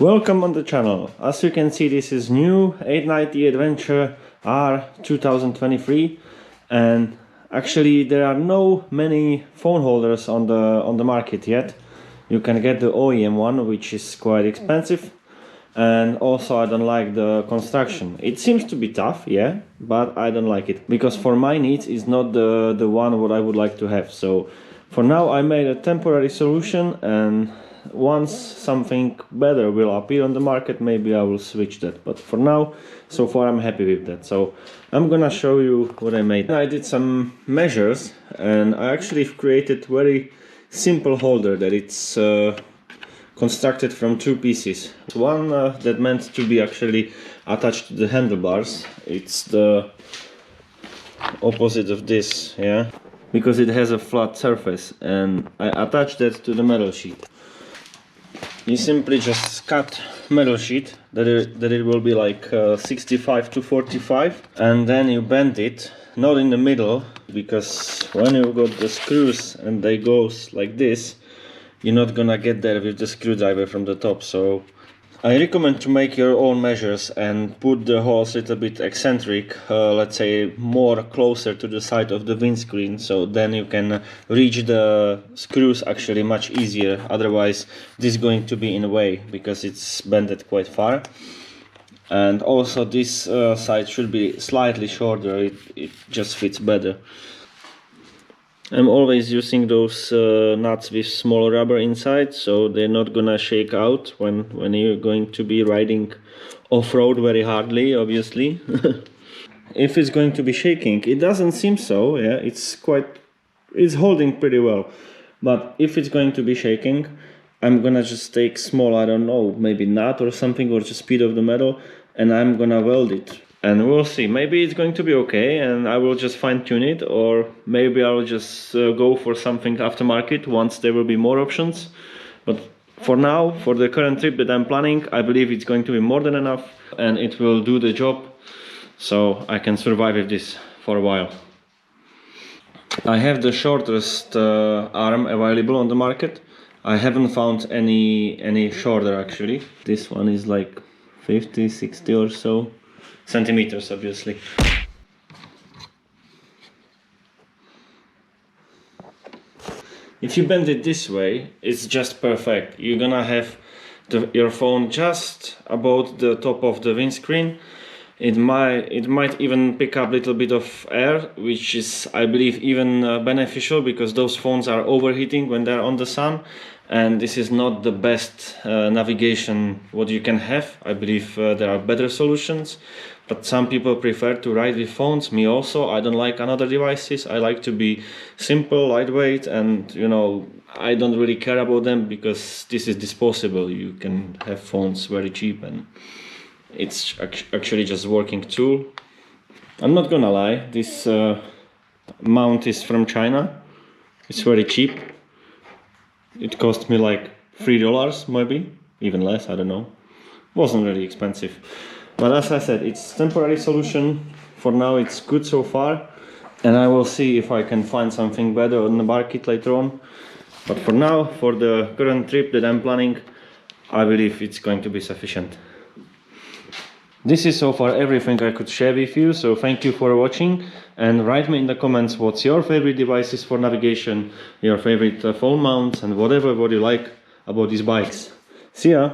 Welcome on the channel. As you can see, this is new 890 Adventure R 2023, and actually there are no many phone holders on the market yet. You can get the OEM one, which is quite expensive, and also I don't like the construction. It seems to be tough, yeah, but I don't like it because for my needs it's not the one what I would like to have. So for now I made a temporary solution, and once something better will appear on the market, maybe I will switch that. But for now, so far I'm happy with that. So I'm gonna show you what I made. I did some measures, and I actually created very simple holder that it's constructed from two pieces. One that meant to be actually attached to the handlebars. It's the opposite of this, yeah, because it has a flat surface, and I attached that to the metal sheet. You simply just cut metal sheet that it will be like 65 to 45, and then you bend it, not in the middle, because when you got the screws and they goes like this, you're not gonna get there with the screwdriver from the top. So I recommend to make your own measures and put the holes a little bit eccentric, let's say more closer to the side of the windscreen, so then you can reach the screws actually much easier. Otherwise this is going to be in a way because it's bended quite far. And also this side should be slightly shorter, it just fits better. I'm always using those nuts with small rubber inside, so they're not gonna shake out when you're going to be riding off-road very hardly, obviously. If it's going to be shaking, it doesn't seem so, yeah, it's holding pretty well. But if it's going to be shaking, I'm gonna just take small, I don't know, maybe nut or something, or just speed of the metal, and I'm gonna weld it. And we'll see, maybe it's going to be okay and I will just fine tune it, or maybe I'll just go for something aftermarket once there will be more options. But for now, for the current trip that I'm planning, I believe it's going to be more than enough and it will do the job, so I can survive with this for a while. I have the shortest arm available on the market. I haven't found any shorter actually. This one is like 50, 60 or so centimeters, obviously. If you bend it this way, it's just perfect. You're gonna have your phone just about the top of the windscreen. It might even pick up a little bit of air, which is, I believe, even beneficial, because those phones are overheating when they're on the sun, and this is not the best navigation what you can have. I believe there are better solutions, but some people prefer to ride with phones. Me also. I don't like another devices. I like to be simple, lightweight, and you know, I don't really care about them because this is disposable. You can have phones very cheap, and it's actually just working tool. I'm not gonna lie, this mount is from China. It's very cheap. It cost me like $3, maybe even less, I don't know. Wasn't really expensive, but as I said, it's temporary solution. For now it's good so far, and I will see if I can find something better on the market later on. But for now, for the current trip that I'm planning, I believe it's going to be sufficient. This is so far everything I could share with you, so thank you for watching, and write me in the comments what's your favorite devices for navigation, your favorite phone mounts, and what you like about these bikes. See ya!